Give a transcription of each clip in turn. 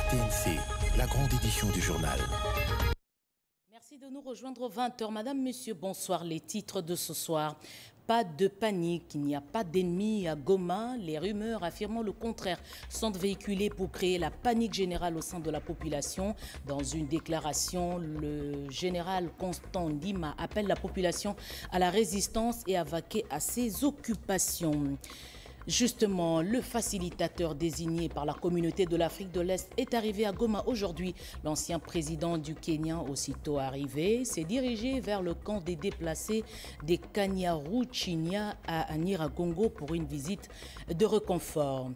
TNC, la grande édition du journal. Merci de nous rejoindre aux 20h. Madame, Monsieur, bonsoir. Les titres de ce soir. Pas de panique, il n'y a pas d'ennemis à Goma. Les rumeurs affirmant le contraire sont véhiculées pour créer la panique générale au sein de la population. Dans une déclaration, le général Constant Ndima appelle la population à la résistance et à vaquer à ses occupations. Justement, le facilitateur désigné par la communauté de l'Afrique de l'Est est arrivé à Goma aujourd'hui. L'ancien président du Kenya, aussitôt arrivé, s'est dirigé vers le camp des déplacés des Kanyaruchinya à Nyiragongo pour une visite de réconfort.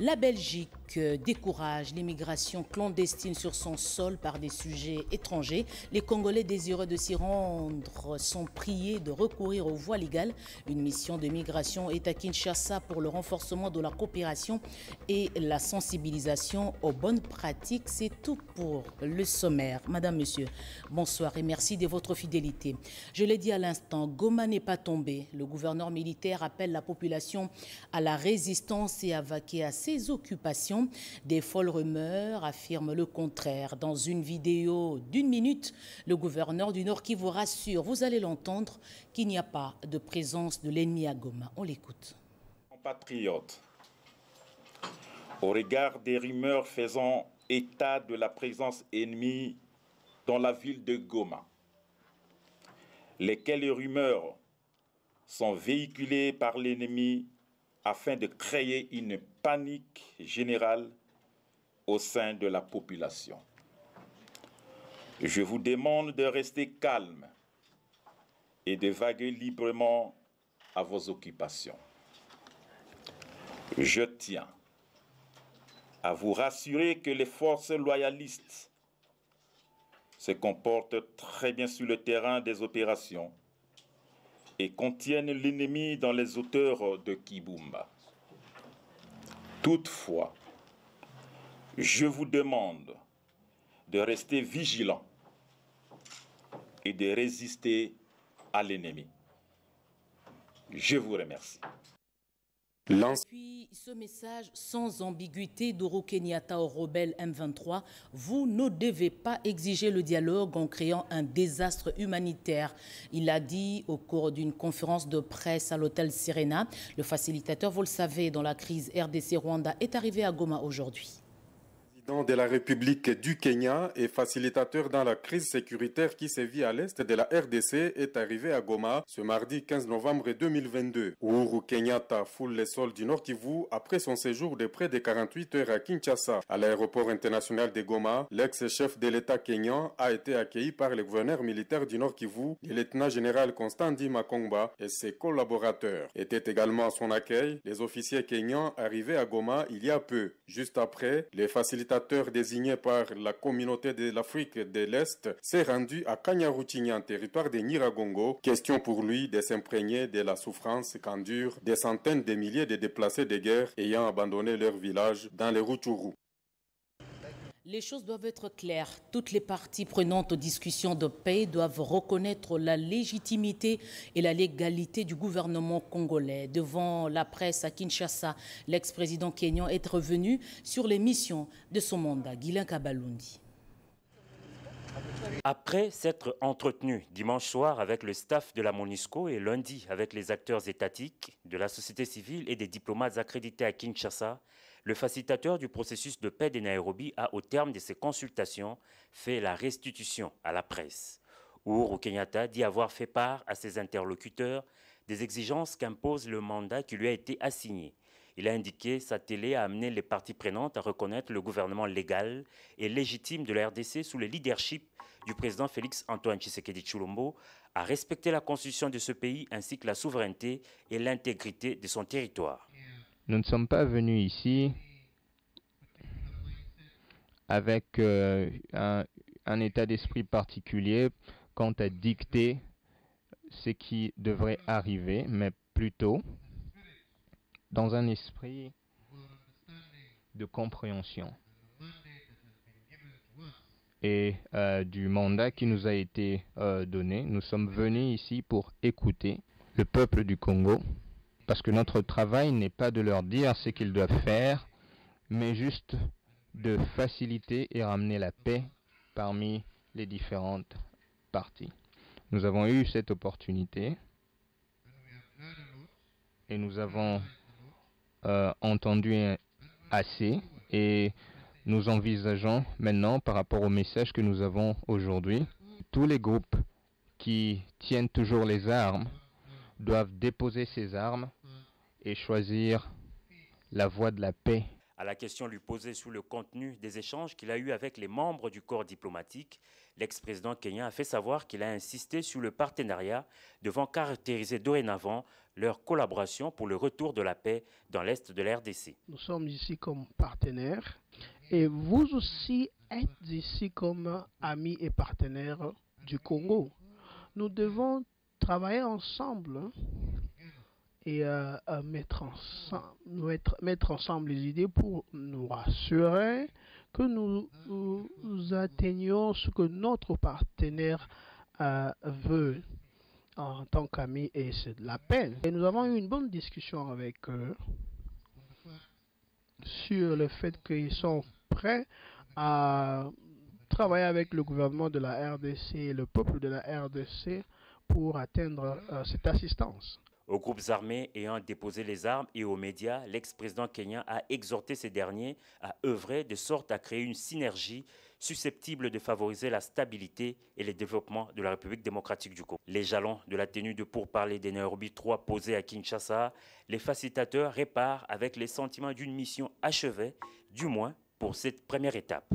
La Belgique décourage l'immigration clandestine sur son sol par des sujets étrangers. Les Congolais désireux de s'y rendre sont priés de recourir aux voies légales. Une mission de migration est à Kinshasa pour le renforcement de la coopération et la sensibilisation aux bonnes pratiques. C'est tout pour le sommaire. Madame, Monsieur, bonsoir et merci de votre fidélité. Je l'ai dit à l'instant, Goma n'est pas tombé. Le gouverneur militaire appelle la population à la résistance et à vaquer à ses occupations. Des folles rumeurs affirment le contraire. Dans une vidéo d'1 minute, le gouverneur du Nord Kivu rassure, vous allez l'entendre, qu'il n'y a pas de présence de l'ennemi à Goma. On l'écoute. Compatriotes, au regard des rumeurs faisant état de la présence ennemie dans la ville de Goma, lesquelles rumeurs sont véhiculées par l'ennemi afin de créer une panique générale au sein de la population. Je vous demande de rester calme et de vaguer librement à vos occupations. Je tiens à vous rassurer que les forces loyalistes se comportent très bien sur le terrain des opérations et contiennent l'ennemi dans les hauteurs de Kibumba. Toutefois, je vous demande de rester vigilants et de résister à l'ennemi. Je vous remercie. Puis ce message sans ambiguïté d'Ouro Kenyatta au rebelle M23, vous ne devez pas exiger le dialogue en créant un désastre humanitaire. Il a dit au cours d'une conférence de presse à l'hôtel Serena. Le facilitateur, vous le savez, dans la crise RDC-Rwanda est arrivé à Goma aujourd'hui. De la République du Kenya et facilitateur dans la crise sécuritaire qui sévit à l'est de la RDC est arrivé à Goma ce mardi 15 novembre 2022. Uhuru Kenyatta foule les sols du Nord Kivu après son séjour de près de 48 heures à Kinshasa. À l'aéroport international de Goma, l'ex-chef de l'État kenyan a été accueilli par le gouverneur militaire du Nord Kivu, le lieutenant-général Constant Ndima Kongba et ses collaborateurs. Étaient également à son accueil les officiers kenyans arrivés à Goma il y a peu. Juste après, les facilitateurs désigné par la communauté de l'Afrique de l'Est s'est rendu à Kanyaruchinya, en territoire de Nyiragongo. Question pour lui de s'imprégner de la souffrance qu'endurent des centaines de milliers de déplacés de guerre ayant abandonné leur village dans les Rutshuru. Les choses doivent être claires. Toutes les parties prenantes aux discussions de paix doivent reconnaître la légitimité et la légalité du gouvernement congolais. Devant la presse à Kinshasa, l'ex-président kenyan est revenu sur les missions de son mandat. Guilain Kabalundi. Après s'être entretenu dimanche soir avec le staff de la MONUSCO et lundi avec les acteurs étatiques, de la société civile et des diplomates accrédités à Kinshasa, le facilitateur du processus de paix de Nairobi a, au terme de ses consultations, fait la restitution à la presse. Uhuru Kenyatta dit avoir fait part à ses interlocuteurs des exigences qu'impose le mandat qui lui a été assigné. Il a indiqué s'atteler à amener les parties prenantes à reconnaître le gouvernement légal et légitime de la RDC sous le leadership du président Félix Antoine Tshisekedi Tshilombo, à respecter la constitution de ce pays ainsi que la souveraineté et l'intégrité de son territoire. Nous ne sommes pas venus ici avec un état d'esprit particulier quant à dicter ce qui devrait arriver, mais plutôt dans un esprit de compréhension et du mandat qui nous a été donné. Nous sommes venus ici pour écouter le peuple du Congo, parce que notre travail n'est pas de leur dire ce qu'ils doivent faire, mais juste de faciliter et ramener la paix parmi les différentes parties. Nous avons eu cette opportunité et nous avons entendu assez et nous envisageons maintenant, par rapport au message que nous avons aujourd'hui, tous les groupes qui tiennent toujours les armes doivent déposer ces armes et choisir la voie de la paix. À la question lui posée sur le contenu des échanges qu'il a eus avec les membres du corps diplomatique, l'ex-président kenyan a fait savoir qu'il a insisté sur le partenariat devant caractériser dorénavant leur collaboration pour le retour de la paix dans l'est de la RDC. Nous sommes ici comme partenaires et vous aussi êtes ici comme amis et partenaires du Congo. Nous devons travailler ensemble et mettre ensemble les idées pour nous rassurer que nous atteignions ce que notre partenaire veut en tant qu'ami, et c'est de la paix. Et nous avons eu une bonne discussion avec eux sur le fait qu'ils sont prêts à travailler avec le gouvernement de la RDC et le peuple de la RDC pour atteindre cette assistance. Aux groupes armés ayant déposé les armes et aux médias, l'ex-président kenyan a exhorté ces derniers à œuvrer de sorte à créer une synergie susceptible de favoriser la stabilité et le développement de la République démocratique du Congo. Les jalons de la tenue de pourparlers des Nairobi 3 posés à Kinshasa, les facilitateurs réparent avec les sentiments d'une mission achevée, du moins pour cette première étape.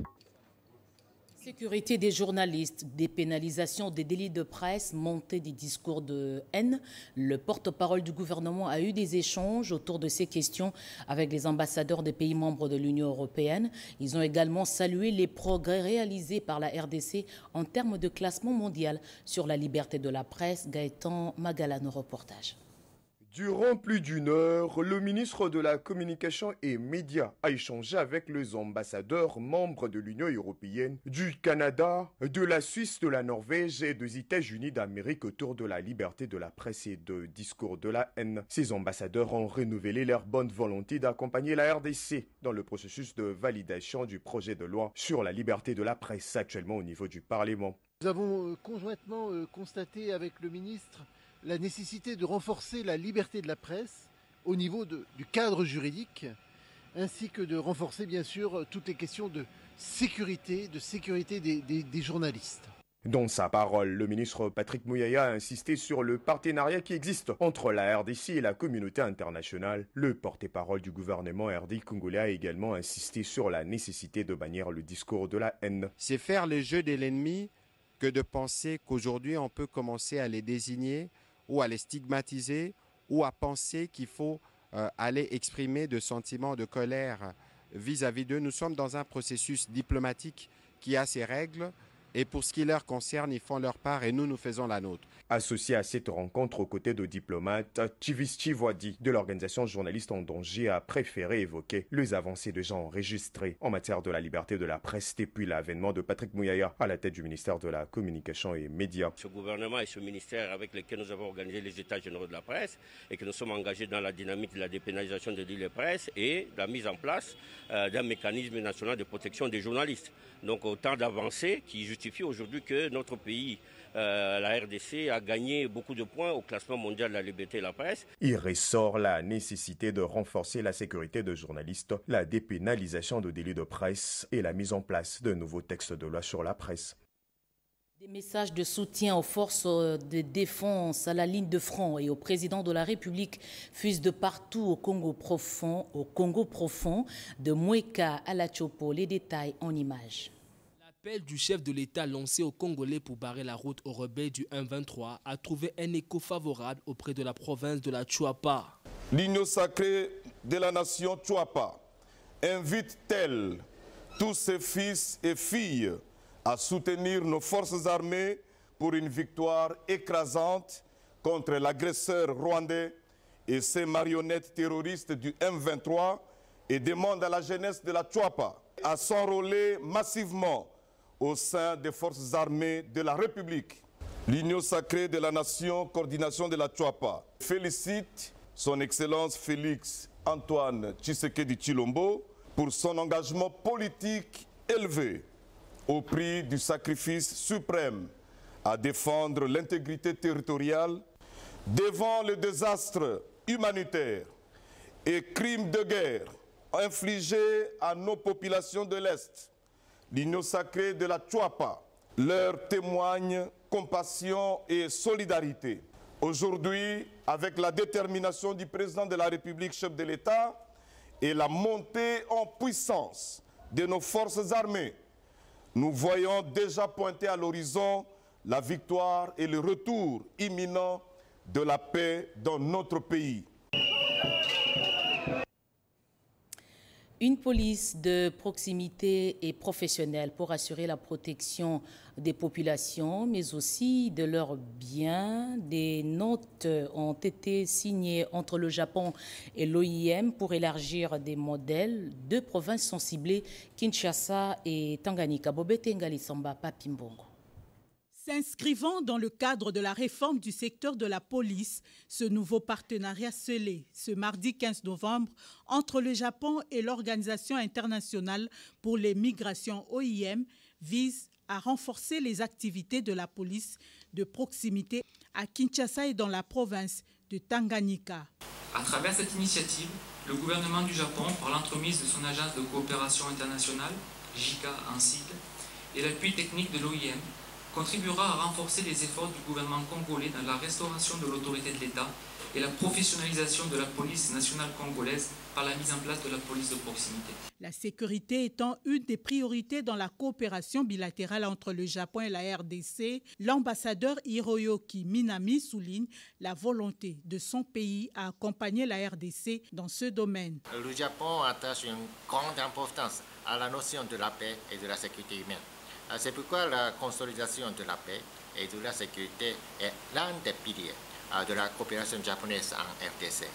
Sécurité des journalistes, dépénalisation des délits de presse, montée des discours de haine. Le porte-parole du gouvernement a eu des échanges autour de ces questions avec les ambassadeurs des pays membres de l'Union européenne. Ils ont également salué les progrès réalisés par la RDC en termes de classement mondial sur la liberté de la presse. Gaëtan Magalano, reportage. Durant plus d'une heure, le ministre de la Communication et Médias a échangé avec les ambassadeurs membres de l'Union européenne, du Canada, de la Suisse, de la Norvège et des États-Unis d'Amérique autour de la liberté de la presse et de discours de la haine. Ces ambassadeurs ont renouvelé leur bonne volonté d'accompagner la RDC dans le processus de validation du projet de loi sur la liberté de la presse actuellement au niveau du Parlement. Nous avons conjointement constaté avec le ministre la nécessité de renforcer la liberté de la presse au niveau du cadre juridique, ainsi que de renforcer bien sûr toutes les questions de sécurité des journalistes. Dans sa parole, le ministre Patrick Muyaya a insisté sur le partenariat qui existe entre la RDC et la communauté internationale. Le porte-parole du gouvernement RD congolais a également insisté sur la nécessité de bannir le discours de la haine. C'est faire le jeu de l'ennemi que de penser qu'aujourd'hui on peut commencer à les désigner ou à les stigmatiser, ou à penser qu'il faut aller exprimer de sentiments de colère vis-à-vis d'eux. Nous sommes dans un processus diplomatique qui a ses règles, et pour ce qui leur concerne, ils font leur part et nous faisons la nôtre. Associé à cette rencontre aux côtés de diplomates, Chivis Chivwadi de l'organisation Journalistes en danger a préféré évoquer les avancées déjà enregistrées en matière de la liberté de la presse depuis l'avènement de Patrick Muyaya à la tête du ministère de la Communication et Médias. Ce gouvernement et ce ministère avec lesquels nous avons organisé les États généraux de la presse et que nous sommes engagés dans la dynamique de la dépénalisation des délits de presse et la mise en place d'un mécanisme national de protection des journalistes. Donc autant d'avancées qui justifient aujourd'hui que notre pays, la RDC, a gagné beaucoup de points au classement mondial de la liberté de la presse. Il ressort la nécessité de renforcer la sécurité des journalistes, la dépénalisation de délits de presse et la mise en place de nouveaux textes de loi sur la presse. Des messages de soutien aux forces de défense, à la ligne de front et au président de la République fusent de partout au Congo profond, de Moueka à la Chopo. Les détails en images. L'appel du chef de l'État lancé aux Congolais pour barrer la route aux rebelles du M23 a trouvé un écho favorable auprès de la province de la Chuapa. L'Union sacrée de la nation Chuapa invite-t-elle tous ses fils et filles à soutenir nos forces armées pour une victoire écrasante contre l'agresseur rwandais et ses marionnettes terroristes du M23 et demande à la jeunesse de la Chuapa à s'enrôler massivement au sein des forces armées de la République. L'Union sacrée de la nation, coordination de la Chuapa, félicite son Excellence Félix Antoine Tshisekedi Tshilombo pour son engagement politique élevé au prix du sacrifice suprême à défendre l'intégrité territoriale devant le désastre humanitaire et crimes de guerre infligés à nos populations de l'Est. L'Union sacrée de la Chuapa leur témoigne compassion et solidarité. Aujourd'hui, avec la détermination du président de la République, chef de l'État, et la montée en puissance de nos forces armées, nous voyons déjà pointer à l'horizon la victoire et le retour imminent de la paix dans notre pays. Une police de proximité et professionnelle pour assurer la protection des populations, mais aussi de leurs biens. Des notes ont été signées entre le Japon et l'OIM pour élargir des modèles. 2 provinces sont ciblées, Kinshasa et Tanganyika. Bobete Ngali Samba Papimbongo. S'inscrivant dans le cadre de la réforme du secteur de la police, ce nouveau partenariat scellé ce mardi 15 novembre entre le Japon et l'Organisation internationale pour les migrations OIM vise à renforcer les activités de la police de proximité à Kinshasa et dans la province de Tanganyika. À travers cette initiative, le gouvernement du Japon, par l'entremise de son agence de coopération internationale, JICA en sigle, et l'appui technique de l'OIM, contribuera à renforcer les efforts du gouvernement congolais dans la restauration de l'autorité de l'État et la professionnalisation de la police nationale congolaise par la mise en place de la police de proximité. La sécurité étant une des priorités dans la coopération bilatérale entre le Japon et la RDC, l'ambassadeur Hiroyoki Minami souligne la volonté de son pays à accompagner la RDC dans ce domaine. Le Japon attache une grande importance à la notion de la paix et de la sécurité humaine. C'est pourquoi la consolidation de la paix et de la sécurité est l'un des piliers de la coopération japonaise en RDC.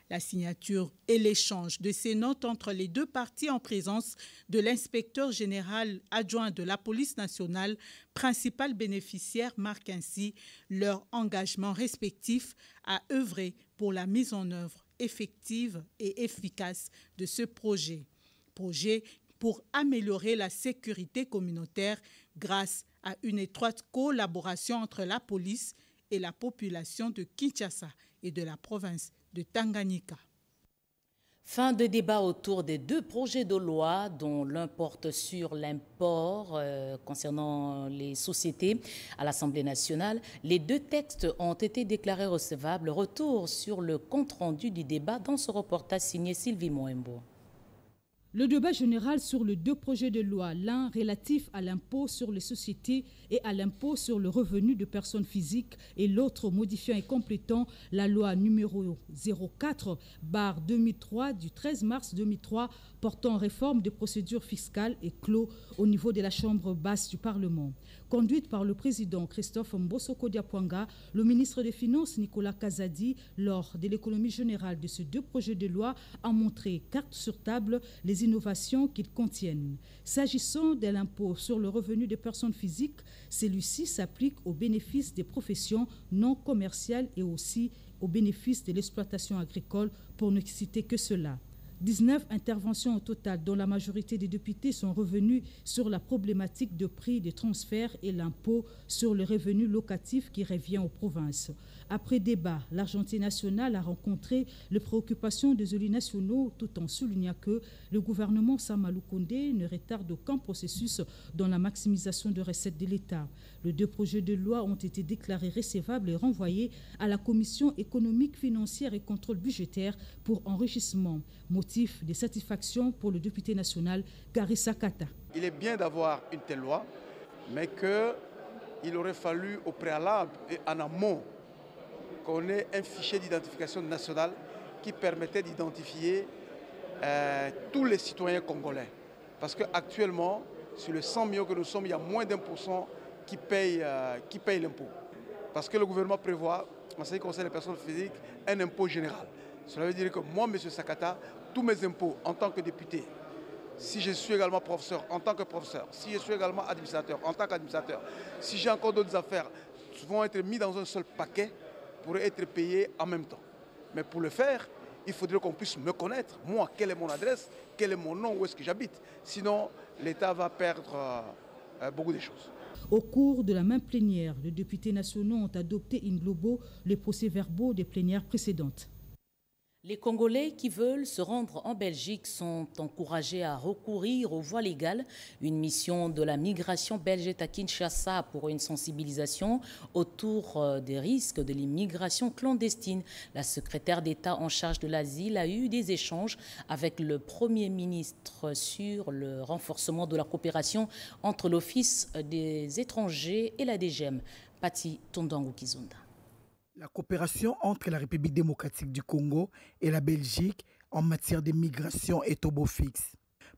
La signature et l'échange de ces notes entre les deux parties en présence de l'inspecteur général adjoint de la police nationale, principal bénéficiaire, marque ainsi leur engagement respectif à œuvrer pour la mise en œuvre effective et efficace de ce projet pour améliorer la sécurité communautaire grâce à une étroite collaboration entre la police et la population de Kinshasa et de la province de Tanganyika. Fin de débat autour des 2 projets de loi dont l'un porte sur l'import concernant les sociétés à l'Assemblée nationale. Les 2 textes ont été déclarés recevables. Retour sur le compte-rendu du débat dans ce reportage signé Sylvie Moembo. Le débat général sur les 2 projets de loi, l'un relatif à l'impôt sur les sociétés et à l'impôt sur le revenu de personnes physiques et l'autre modifiant et complétant la loi numéro 04/2003 du 13 mars 2003 portant réforme des procédures fiscales et clos au niveau de la Chambre basse du Parlement. Conduite par le président Christophe Mbosoko Diapwanga, le ministre des Finances Nicolas Kazadi, lors de l'économie générale de ces 2 projets de loi, a montré carte sur table les innovations qu'ils contiennent. S'agissant de l'impôt sur le revenu des personnes physiques, celui-ci s'applique aux bénéfices des professions non commerciales et aussi aux bénéfices de l'exploitation agricole, pour ne citer que cela. 19 interventions au total, dont la majorité des députés sont revenus sur la problématique de prix des transferts et l'impôt sur le revenu locatif qui revient aux provinces. Après débat, l'Argentine nationale a rencontré les préoccupations des élus nationaux tout en soulignant que le gouvernement Sama Lukonde ne retarde aucun processus dans la maximisation de recettes de l'État. Les 2 projets de loi ont été déclarés recevables et renvoyés à la Commission économique, financière et contrôle budgétaire pour enrichissement. Motif de satisfaction pour le député national Gary Sakata. Il est bien d'avoir une telle loi, mais qu'il aurait fallu au préalable et en amont qu'on ait un fichier d'identification nationale qui permettait d'identifier tous les citoyens congolais. Parce qu'actuellement, sur les 100 millions que nous sommes, il y a moins d'1% qui payent l'impôt. Parce que le gouvernement prévoit, en ce qui concerne les personnes physiques, un impôt général. Cela veut dire que moi, M. Sakata, tous mes impôts en tant que député, si je suis également professeur, en tant que professeur, si je suis également administrateur, en tant qu'administrateur, si j'ai encore d'autres affaires, vont être mis dans un seul paquet pour être payés en même temps. Mais pour le faire, il faudrait qu'on puisse me connaître. Moi, quelle est mon adresse, quel est mon nom, où est-ce que j'habite. Sinon, l'État va perdre beaucoup de choses. Au cours de la même plénière, les députés nationaux ont adopté in globo les procès-verbaux des plénières précédentes. Les Congolais qui veulent se rendre en Belgique sont encouragés à recourir aux voies légales. Une mission de la migration belge est à Kinshasa pour une sensibilisation autour des risques de l'immigration clandestine. La secrétaire d'État en charge de l'asile a eu des échanges avec le Premier ministre sur le renforcement de la coopération entre l'Office des étrangers et la DGM. Pati Tondango Kizunda. La coopération entre la République démocratique du Congo et la Belgique en matière de migration est au beau fixe.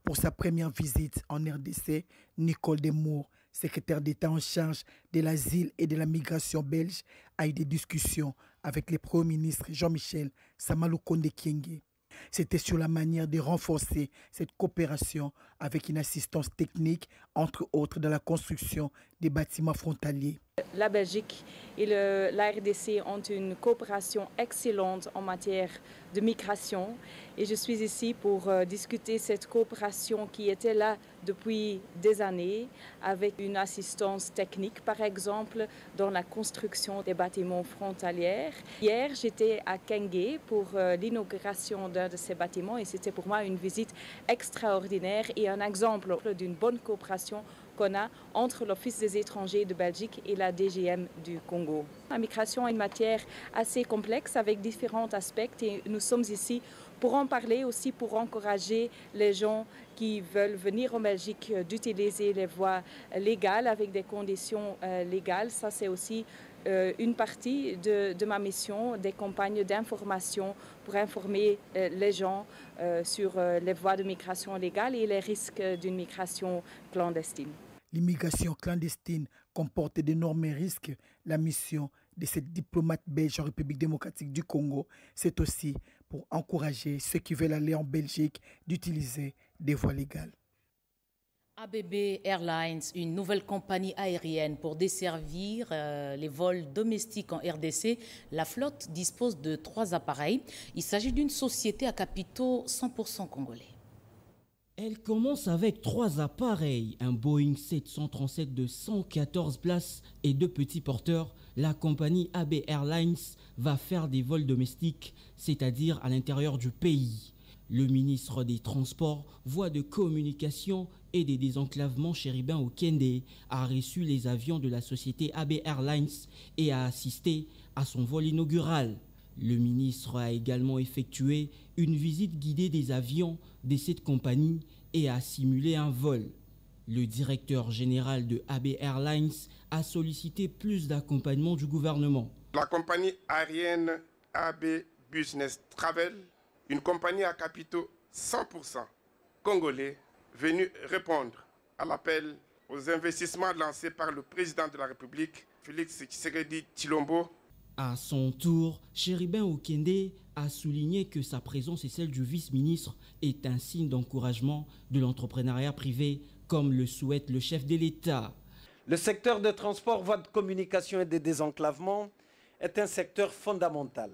Pour sa première visite en RDC, Nicole Demour, secrétaire d'État en charge de l'asile et de la migration belge, a eu des discussions avec le Premier ministre Jean-Michel Samalukonde Kyenge. C'était sur la manière de renforcer cette coopération avec une assistance technique, entre autres dans la construction des bâtiments frontaliers. La Belgique et la RDC ont une coopération excellente en matière de migration et je suis ici pour discuter cette coopération qui était là depuis des années avec une assistance technique par exemple dans la construction des bâtiments frontaliers. Hier j'étais à Kyenge pour l'inauguration d'un de ces bâtiments et c'était pour moi une visite extraordinaire et un exemple d'une bonne coopération qu'on a entre l'Office des étrangers de Belgique et la DGM du Congo. La migration est une matière assez complexe avec différents aspects et nous sommes ici pour en parler aussi, pour encourager les gens qui veulent venir en Belgique d'utiliser les voies légales avec des conditions légales. Ça, c'est aussi une partie de ma mission, des campagnes d'information pour informer les gens sur les voies de migration légale et les risques d'une migration clandestine. L'immigration clandestine comporte d'énormes risques. La mission de cette diplomate belge en République démocratique du Congo, c'est aussi pour encourager ceux qui veulent aller en Belgique d'utiliser des voies légales. ABB Airlines, une nouvelle compagnie aérienne pour desservir les vols domestiques en RDC. La flotte dispose de 3 appareils. Il s'agit d'une société à capitaux 100% congolais. Elle commence avec 3 appareils, un Boeing 737 de 114 places et 2 petits porteurs. La compagnie AB Airlines va faire des vols domestiques, c'est-à-dire à l'intérieur du pays. Le ministre des Transports, voies de communication et des désenclavements Chéribin Okende a reçu les avions de la société AB Airlines et a assisté à son vol inaugural. Le ministre a également effectué une visite guidée des avions de cette compagnie et a simulé un vol. Le directeur général de AB Airlines a sollicité plus d'accompagnement du gouvernement. La compagnie aérienne AB Business Travel, une compagnie à capitaux 100% congolais, venue répondre à l'appel aux investissements lancés par le président de la République, Félix Tshisekedi Tshilombo. À son tour, Chéribin Okende a souligné que sa présence et celle du vice-ministre est un signe d'encouragement de l'entrepreneuriat privé, comme le souhaite le chef de l'État. Le secteur de transport, voies de communication et de désenclavement est un secteur fondamental.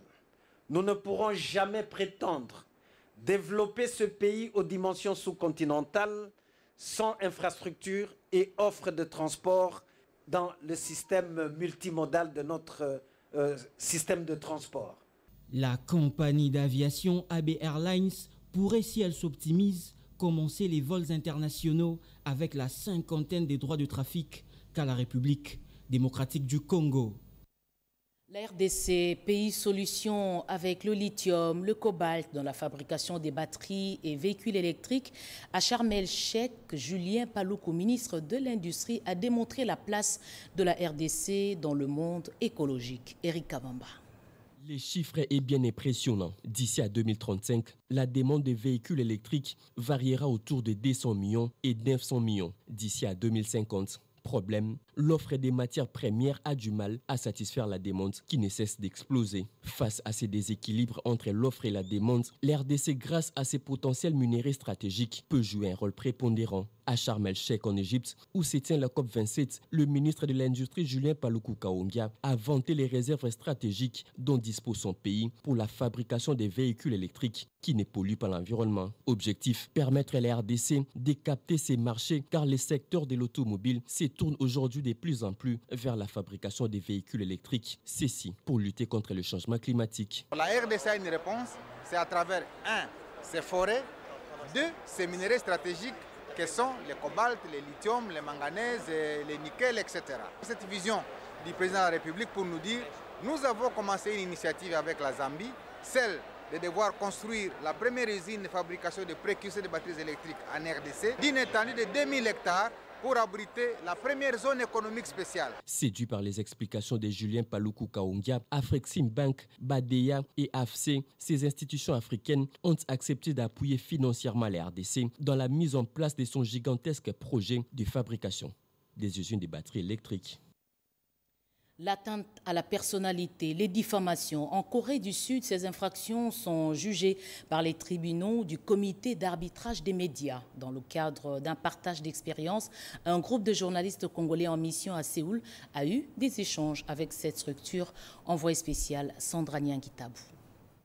Nous ne pourrons jamais prétendre développer ce pays aux dimensions sous-continentales sans infrastructure et offre de transport dans le système multimodal de notre système de transport. La compagnie d'aviation AB Airlines pourrait, si elle s'optimise, commencer les vols internationaux avec la 50aine des droits de trafic qu'a la République démocratique du Congo. La RDC, pays solution avec le lithium, le cobalt dans la fabrication des batteries et véhicules électriques. À Sharm el-Sheikh, Julien Paluku, ministre de l'Industrie, a démontré la place de la RDC dans le monde écologique. Eric Kabamba. Les chiffres est bien impressionnant. D'ici à 2035, la demande de véhicules électriques variera autour de 200 millions et 900 millions d'ici à 2050. Problème, l'offre des matières premières a du mal à satisfaire la demande qui ne cesse d'exploser. Face à ces déséquilibres entre l'offre et la demande, l'RDC, grâce à ses potentiels minéraux stratégiques, peut jouer un rôle prépondérant. À Sharm el-Sheikh en Égypte, où se tient la COP27, le ministre de l'Industrie Julien Paluku Kahongya a vanté les réserves stratégiques dont dispose son pays pour la fabrication des véhicules électriques qui ne polluent pas l'environnement. Objectif, permettre à la RDC de capter ces marchés car les secteurs de l'automobile se tournent aujourd'hui de plus en plus vers la fabrication des véhicules électriques. Ceci pour lutter contre le changement climatique. La RDC a une réponse, c'est à travers 1. Ses forêts, 2. Ses minéraux stratégiques que sont les cobalt, les lithium, les manganèses, les nickel, etc. Cette vision du président de la République pour nous dire, nous avons commencé une initiative avec la Zambie, celle de devoir construire la première usine de fabrication de précurseurs de batteries électriques en RDC, d'une étendue de 2000 hectares pour abriter la première zone économique spéciale. Séduit par les explications de Julien Paluku Kahongya, Afreximbank, Badeya et AFC, ces institutions africaines ont accepté d'appuyer financièrement la RDC dans la mise en place de son gigantesque projet de fabrication des usines de batteries électriques. L'atteinte à la personnalité, les diffamations. En Corée du Sud, ces infractions sont jugées par les tribunaux du comité d'arbitrage des médias. Dans le cadre d'un partage d'expérience, un groupe de journalistes congolais en mission à Séoul a eu des échanges avec cette structure. Envoyé spécial Sandra Nyangitabou.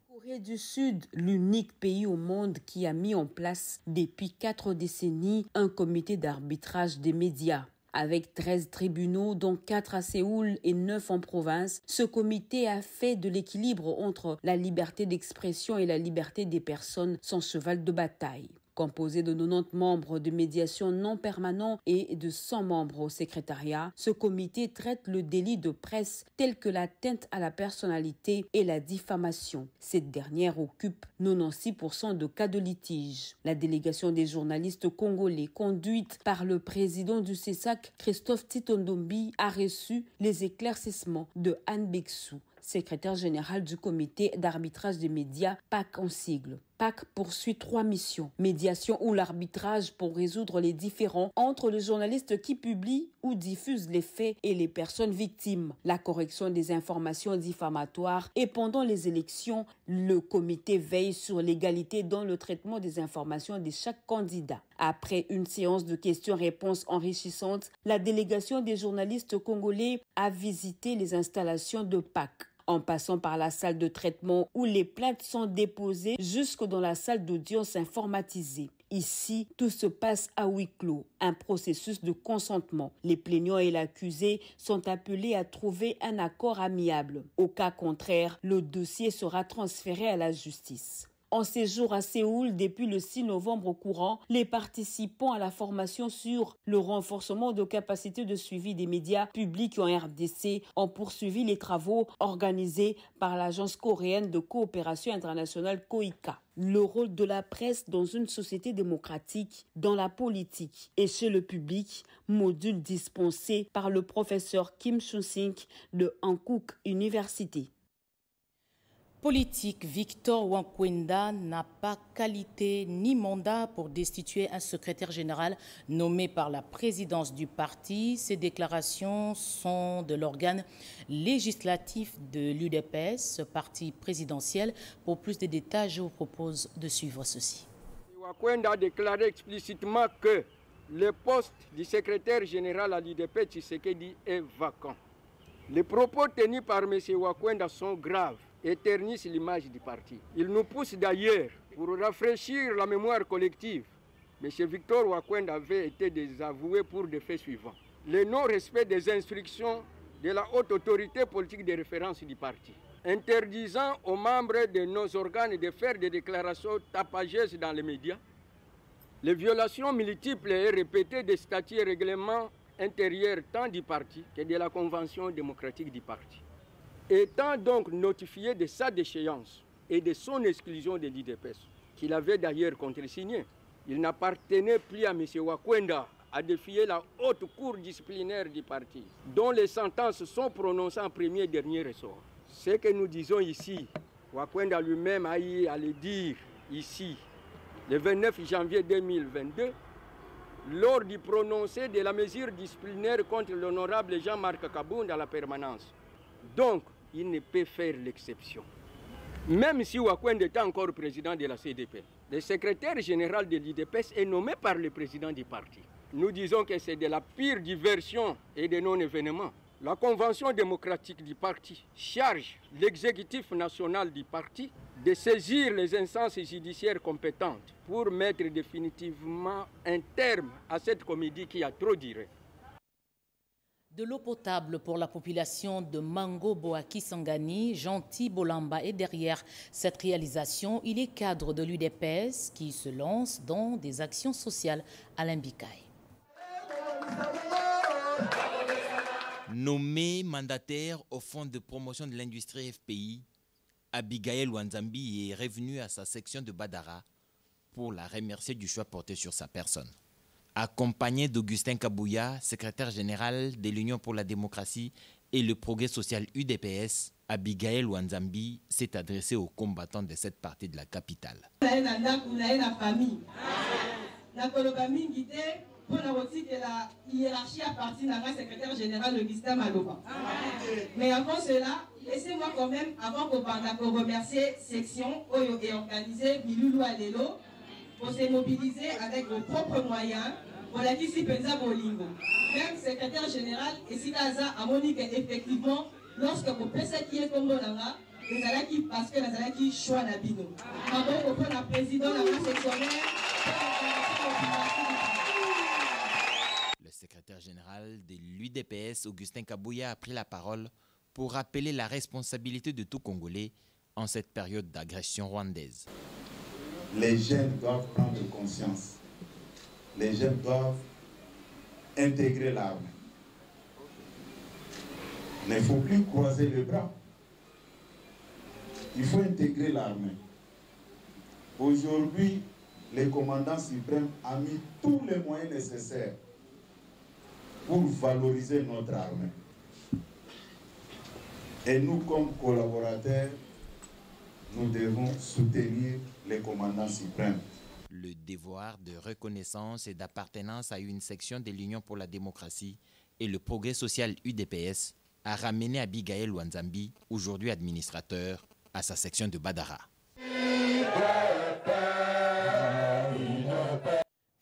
Corée du Sud, l'unique pays au monde qui a mis en place depuis 4 décennies un comité d'arbitrage des médias. Avec 13 tribunaux, dont 4 à Séoul et 9 en province, ce comité a fait de l'équilibre entre la liberté d'expression et la liberté des personnes son cheval de bataille. Composé de 90 membres de médiation non permanents et de 100 membres au secrétariat, ce comité traite le délit de presse tel que l'atteinte à la personnalité et la diffamation. Cette dernière occupe 96% de cas de litige. La délégation des journalistes congolais, conduite par le président du CESAC, Christophe Titondombi, a reçu les éclaircissements de Anne Bexou, secrétaire général du comité d'arbitrage des médias, PAC en sigle. PAC poursuit 3 missions. Médiation ou l'arbitrage pour résoudre les différends entre les journalistes qui publient ou diffusent les faits et les personnes victimes. La correction des informations diffamatoires et pendant les élections, le comité veille sur l'égalité dans le traitement des informations de chaque candidat. Après une séance de questions-réponses enrichissantes, la délégation des journalistes congolais a visité les installations de PAC. En passant par la salle de traitement où les plaintes sont déposées jusque dans la salle d'audience informatisée. Ici, tout se passe à huis clos, un processus de consentement. Les plaignants et l'accusé sont appelés à trouver un accord amiable. Au cas contraire, le dossier sera transféré à la justice. En séjour à Séoul depuis le 6 novembre courant, les participants à la formation sur le renforcement de capacités de suivi des médias publics en RDC ont poursuivi les travaux organisés par l'Agence coréenne de coopération internationale KOICA. Le rôle de la presse dans une société démocratique, dans la politique et chez le public, module dispensé par le professeur Kim Chun-sink de Hankook University. Politique, Victor Wankwenda n'a pas qualité ni mandat pour destituer un secrétaire général nommé par la présidence du parti. Ces déclarations sont de l'organe législatif de l'UDPS, parti présidentiel. Pour plus de détails, je vous propose de suivre ceci. Wankwenda a déclaré explicitement que le poste du secrétaire général à l'UDPS Tshisekedi est vacant. Les propos tenus par M. Wankwenda sont graves et ternissent l'image du parti. Il nous pousse d'ailleurs, pour rafraîchir la mémoire collective, M. Victor Wankwenda avait été désavoué pour des faits suivants. Le non-respect des instructions de la haute autorité politique de référence du parti, interdisant aux membres de nos organes de faire des déclarations tapageuses dans les médias, les violations multiples et répétées des statuts et règlements intérieurs tant du parti que de la convention démocratique du parti. Étant donc notifié de sa déchéance et de son exclusion de l'UDPS, qu'il avait d'ailleurs contresigné, il n'appartenait plus à M. Wankwenda à défier la haute cour disciplinaire du parti, dont les sentences sont prononcées en premier et dernier ressort. Ce que nous disons ici, Wankwenda lui-même a eu à le dire ici, le 29 janvier 2022, lors du prononcé de la mesure disciplinaire contre l'honorable Jean-Marc Kabound à la permanence. Donc, il ne peut faire l'exception. Même si Wakwende est encore président de la CDP, le secrétaire général de l'UDPS est nommé par le président du parti. Nous disons que c'est de la pire diversion et de non-événement. La Convention démocratique du parti charge l'exécutif national du parti de saisir les instances judiciaires compétentes pour mettre définitivement un terme à cette comédie qui a trop duré. De l'eau potable pour la population de Mango Boaki Sangani, Gentil Bolamba est derrière cette réalisation. Il est cadre de l'UDPS qui se lance dans des actions sociales. Alain Bikaï. Nommé mandataire au Fonds de promotion de l'industrie FPI, Abigail Wanzambi est revenu à sa section de Badara pour la remercier du choix porté sur sa personne. Accompagné d'Augustin Kabouya, secrétaire général de l'Union pour la démocratie et le progrès social UDPS, Abigail Wanzambi s'est adressé aux combattants de cette partie de la capitale. Pour la hiérarchie appartient à la secrétaire générale Augustin Maloba. Mais avant cela, laissez-moi quand même, avant qu'on remercier section Oyo et organisé Miloulou Alelo pour se mobiliser avec vos propres moyens pour la Kisi Penza Bolingo. Même secrétaire général et Sikaza a monique effectivement lorsque vous pensez qui est comme Bolanga, les Alaki parce que les Alaki choix d'Abino. Avant qu'on prenne la présidente de la sectionnaire. Le secrétaire général de l'UDPS, Augustin Kabouya, a pris la parole pour rappeler la responsabilité de tout Congolais en cette période d'agression rwandaise. Les jeunes doivent prendre conscience. Les jeunes doivent intégrer l'armée. Il ne faut plus croiser les bras. Il faut intégrer l'armée. Aujourd'hui, le commandant suprême a mis tous les moyens nécessaires pour valoriser notre armée. Et nous, comme collaborateurs, nous devons soutenir les commandants suprêmes. Le devoir de reconnaissance et d'appartenance à une section de l'Union pour la démocratie et le progrès social UDPS a ramené Abigail Wanzambi, aujourd'hui administrateur, à sa section de Badara.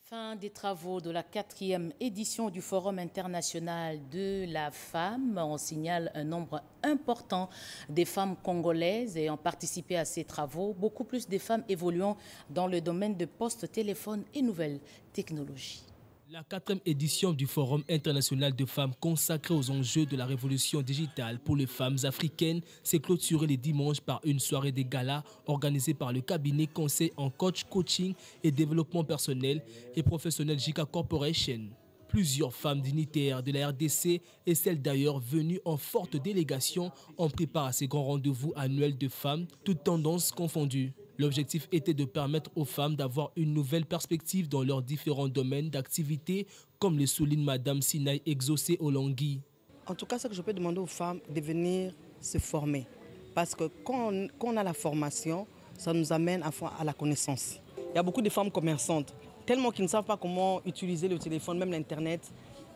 Fin des travaux de la 4e édition du Forum international de la femme. On signale un nombre important des femmes congolaises ayant participé à ces travaux. Beaucoup plus de femmes évoluant dans le domaine de postes, téléphones et nouvelles technologies. La 4e édition du Forum international de femmes consacré aux enjeux de la révolution digitale pour les femmes africaines s'est clôturée les dimanches par une soirée de gala organisée par le cabinet conseil en coaching et développement personnel et professionnel JICA Corporation. Plusieurs femmes dignitaires de la RDC et celles d'ailleurs venues en forte délégation ont pris part à ces grands rendez-vous annuels de femmes, toutes tendances confondues. L'objectif était de permettre aux femmes d'avoir une nouvelle perspective dans leurs différents domaines d'activité, comme le souligne Madame Sinaï Exaucé Olongui. En tout cas, ce que je peux demander aux femmes, de venir se former. Parce que quand on a la formation, ça nous amène à la connaissance. Il y a beaucoup de femmes commerçantes, tellement qu'ils ne savent pas comment utiliser le téléphone, même l'Internet.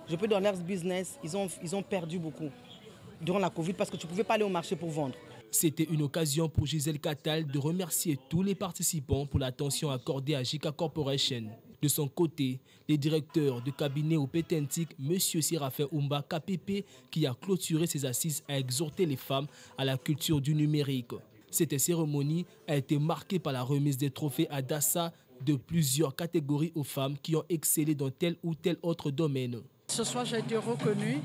Je peux dans leur business, ils ont perdu beaucoup durant la Covid parce que tu ne pouvais pas aller au marché pour vendre. C'était une occasion pour Gisèle Catal de remercier tous les participants pour l'attention accordée à JICA Corporation. De son côté, le directeur de cabinet au Pétentique, M. Séraphin Oumba KPP, qui a clôturé ses assises, a exhorté les femmes à la culture du numérique. Cette cérémonie a été marquée par la remise des trophées à Dassa de plusieurs catégories aux femmes qui ont excellé dans tel ou tel autre domaine. Ce soir, j'ai été reconnue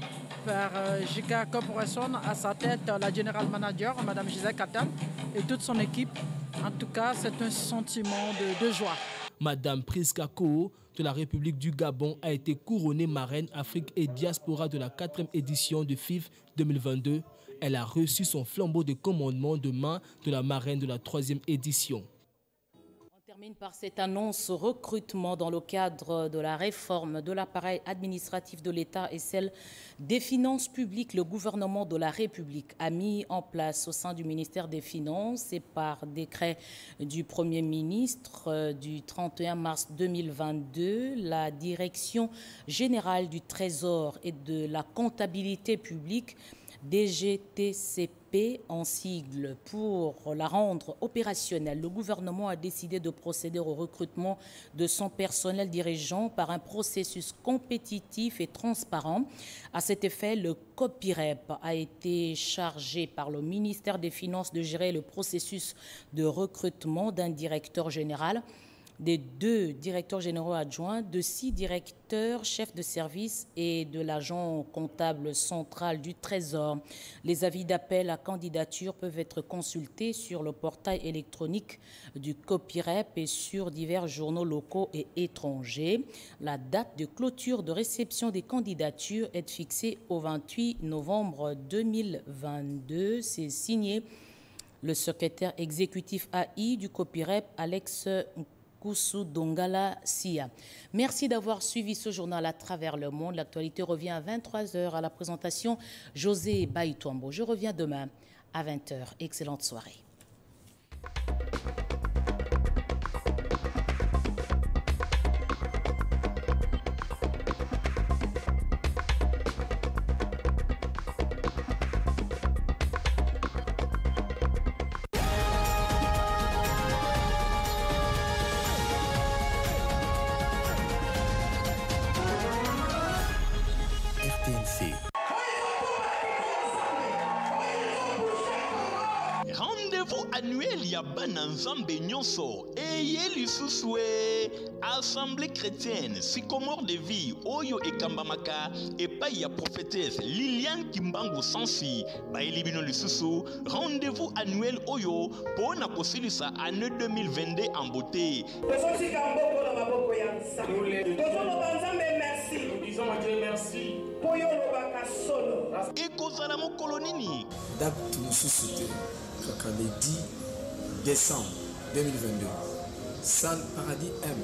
par JICA Corporation, à sa tête la General Manager, Mme Gisèle Catal, et toute son équipe. En tout cas, c'est un sentiment de joie. Madame Priska Koo de la République du Gabon a été couronnée marraine Afrique et Diaspora de la 4e édition de FIF 2022. Elle a reçu son flambeau de commandement de main de la marraine de la 3e édition. termine par cette annonce recrutement dans le cadre de la réforme de l'appareil administratif de l'État et celle des finances publiques. Le gouvernement de la République a mis en place au sein du ministère des Finances et par décret du Premier ministre du 31 mars 2022, la Direction générale du Trésor et de la comptabilité publique, DGTCP en sigle. Pour la rendre opérationnelle, le gouvernement a décidé de procéder au recrutement de son personnel dirigeant par un processus compétitif et transparent. À cet effet, le COPIREP a été chargé par le ministère des Finances de gérer le processus de recrutement d'un directeur général, des 2 directeurs généraux adjoints, de 6 directeurs chefs de service et de l'agent comptable central du Trésor. Les avis d'appel à candidature peuvent être consultés sur le portail électronique du COPIREP et sur divers journaux locaux et étrangers. La date de clôture de réception des candidatures est fixée au 28 novembre 2022. C'est signé le secrétaire exécutif AI du COPIREP, Alex Koussou Dongala Sia. Merci d'avoir suivi ce journal à travers le monde. L'actualité revient à 23h à la présentation José Baïtouambo. Je reviens demain à 20h. Excellente soirée. Rendez-vous annuel Yabana Nzambe Nyonso Eye Lisusu Assemblée chrétienne Sycomore de vie Oyo Ekambamaka Epai ya prophétesse Liliane Kimbangu Sansi Bailibino Lisusu. Rendez-vous annuel Oyo Pona Kosilisa année 2022 en beauté. Nous disons à Dieu merci. Ekozalamo kolonini. Date Mususute, le 10 décembre 2022. Salle Paradis M.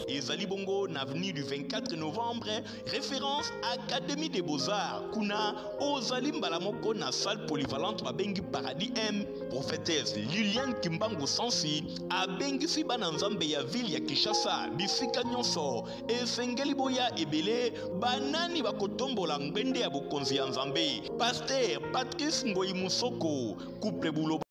Ezali Bongo, avenue du 24 novembre, référence Académie des Beaux-Arts. Kuna, Ozali Mbalamoko na salle polyvalente Babengi Paradis M. Prophétesse Liliane Kimbangu Sansi, Abengi Sibana Nzambe ya ville ya Kinshasa, Bisika Nyonso, Esengeli Boya Ebele, Banani Bakotombola Ngwende ya Bokonzi ya Nzambe. Pasteur Patrice Ngoyi Musoko, Couple Boulot.